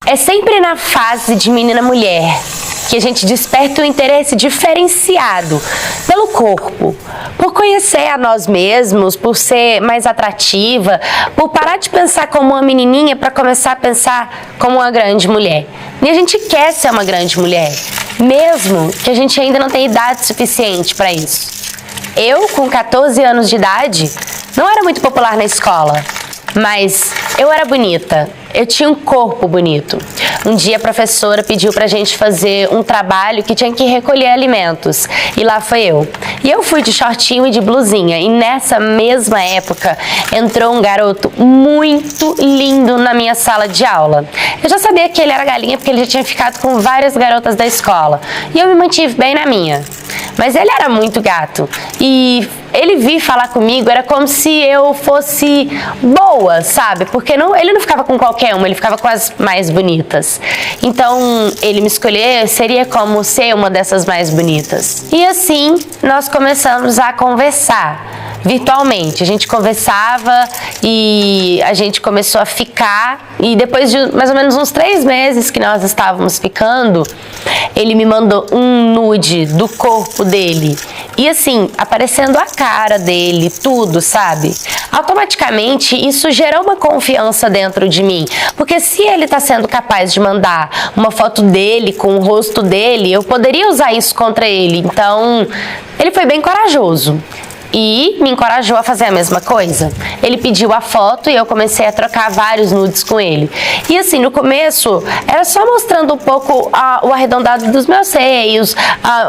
É sempre na fase de menina-mulher que a gente desperta um interesse diferenciado pelo corpo, por conhecer a nós mesmos, por ser mais atrativa, por parar de pensar como uma menininha para começar a pensar como uma grande mulher. E a gente quer ser uma grande mulher, mesmo que a gente ainda não tenha idade suficiente para isso. Eu, com 14 anos de idade, não era muito popular na escola, mas eu era bonita, eu tinha um corpo bonito. Um dia a professora pediu pra gente fazer um trabalho que tinha que recolher alimentos, e lá foi eu. E eu fui de shortinho e de blusinha, e nessa mesma época entrou um garoto muito lindo na minha sala de aula. Eu já sabia que ele era galinha porque ele já tinha ficado com várias garotas da escola, e eu me mantive bem na minha. Mas ele era muito gato, e ele vir falar comigo era como se eu fosse boa, sabe? Porque ele não ficava com qualquer uma, ele ficava com as mais bonitas. Então, ele me escolher seria como ser uma dessas mais bonitas. E assim, nós começamos a conversar virtualmente. A gente conversava e a gente começou a ficar, e depois de mais ou menos uns 3 meses que nós estávamos ficando, ele me mandou um nude do corpo dele. E assim, aparecendo a cara dele, tudo, sabe? Automaticamente, isso gerou uma confiança dentro de mim. Porque se ele tá sendo capaz de mandar uma foto dele com o rosto dele, eu poderia usar isso contra ele. Então, ele foi bem corajoso e me encorajou a fazer a mesma coisa. Ele pediu a foto e eu comecei a trocar vários nudes com ele. E assim, no começo, era só mostrando um pouco o arredondado dos meus seios,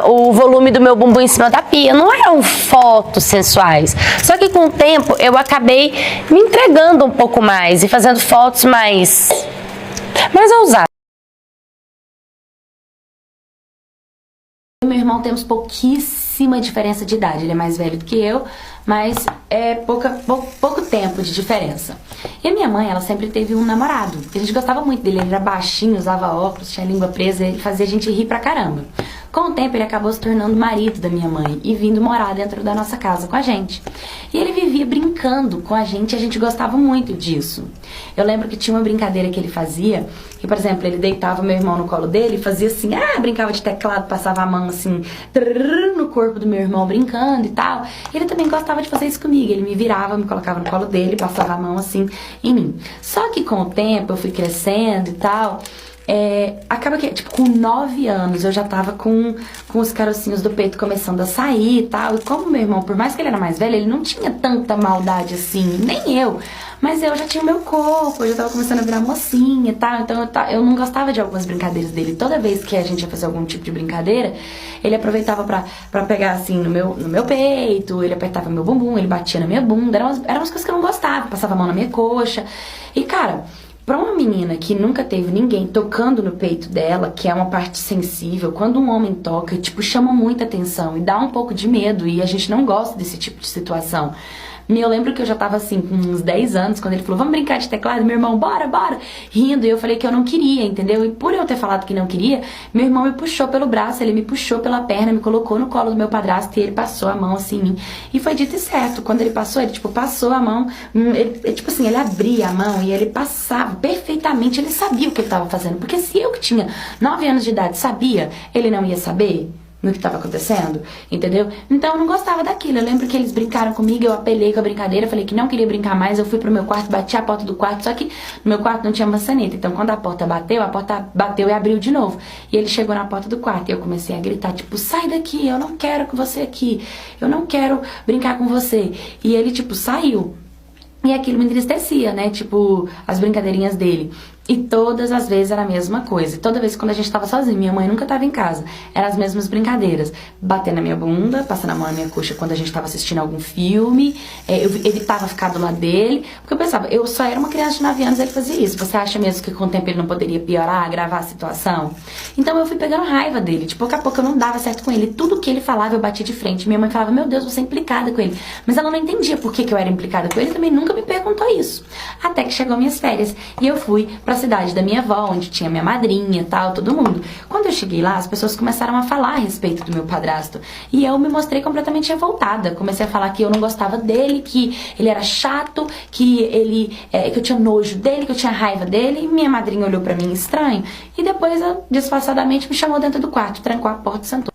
o volume do meu bumbum em cima da pia. Não eram fotos sensuais. Só que com o tempo, eu acabei me entregando um pouco mais e fazendo fotos mais ousadas. Meu irmão temos pouquíssima diferença de idade. Ele é mais velho do que eu, mas é pouco tempo de diferença. E a minha mãe, ela sempre teve um namorado. A gente gostava muito dele, ele era baixinho, usava óculos, tinha a língua presa, ele fazia a gente rir pra caramba. Com o tempo, ele acabou se tornando marido da minha mãe e vindo morar dentro da nossa casa com a gente. E ele vivia brincando com a gente gostava muito disso. Eu lembro que tinha uma brincadeira que ele fazia, que, por exemplo, ele deitava meu irmão no colo dele e fazia assim, brincava de teclado, passava a mão assim, no corpo do meu irmão brincando e tal. Ele também gostava de fazer isso comigo, ele me virava, me colocava no colo dele, passava a mão assim em mim. Só que com o tempo, eu fui crescendo e tal. Acaba que, tipo, com 9 anos eu já tava com os carocinhos do peito começando a sair e tal. E como meu irmão, por mais que ele era mais velho, ele não tinha tanta maldade assim, nem eu. Mas eu já tinha o meu corpo, eu já tava começando a virar mocinha e tal. Então eu não gostava de algumas brincadeiras dele. Toda vez que a gente ia fazer algum tipo de brincadeira, ele aproveitava pra pegar assim no meu peito, ele apertava meu bumbum, ele batia na minha bunda. Eram umas coisas que eu não gostava, passava a mão na minha coxa. E cara, pra uma menina que nunca teve ninguém tocando no peito dela, que é uma parte sensível, quando um homem toca, tipo, chama muita atenção e dá um pouco de medo, e a gente não gosta desse tipo de situação. E eu lembro que eu já tava assim, com uns 10 anos, quando ele falou, vamos brincar de teclado? Meu irmão, bora, rindo, e eu falei que eu não queria, entendeu? E por eu ter falado que não queria, meu irmão me puxou pelo braço, ele me puxou pela perna, me colocou no colo do meu padrasto, e ele passou a mão assim em mim. E foi dito e certo, quando ele passou, ele tipo, passou a mão, tipo assim, ele abria a mão e ele passava perfeitamente, ele sabia o que ele tava fazendo. Porque se eu que tinha 9 anos de idade sabia, ele não ia saber no que estava acontecendo, entendeu? Então eu não gostava daquilo. Eu lembro que eles brincaram comigo, eu apelei com a brincadeira, falei que não queria brincar mais, eu fui pro meu quarto, bati a porta do quarto, só que no meu quarto não tinha maçaneta, então quando a porta bateu e abriu de novo. E ele chegou na porta do quarto e eu comecei a gritar, tipo, sai daqui, eu não quero com você aqui, eu não quero brincar com você. E ele, tipo, saiu. E aquilo me entristecia, né? Tipo, as brincadeirinhas dele. E todas as vezes era a mesma coisa. Toda vez quando a gente tava sozinho, minha mãe nunca tava em casa, eram as mesmas brincadeiras. Bater na minha bunda, passando a mão na minha coxa quando a gente tava assistindo algum filme. Eu evitava ficar do lado dele. Porque eu pensava, eu só era uma criança de 9 anos e ele fazia isso. Você acha mesmo que com o tempo ele não poderia piorar, agravar a situação? Então eu fui pegando raiva dele. De pouco a pouco eu não dava certo com ele. Tudo que ele falava eu batia de frente. Minha mãe falava, meu Deus, você é implicada com ele. Mas ela não entendia por que eu era implicada com ele. Também nunca me perguntou isso. Até que chegou minhas férias. E eu fui pra cidade da minha avó, onde tinha minha madrinha e tal, todo mundo. Quando eu cheguei lá, as pessoas começaram a falar a respeito do meu padrasto. E eu me mostrei completamente revoltada. Comecei a falar que eu não gostava dele, que ele era chato, que eu tinha nojo dele, que eu tinha raiva dele. E minha madrinha olhou pra mim estranho. E depois, disfarçadamente, me chamou dentro do quarto, trancou a porta e sentou.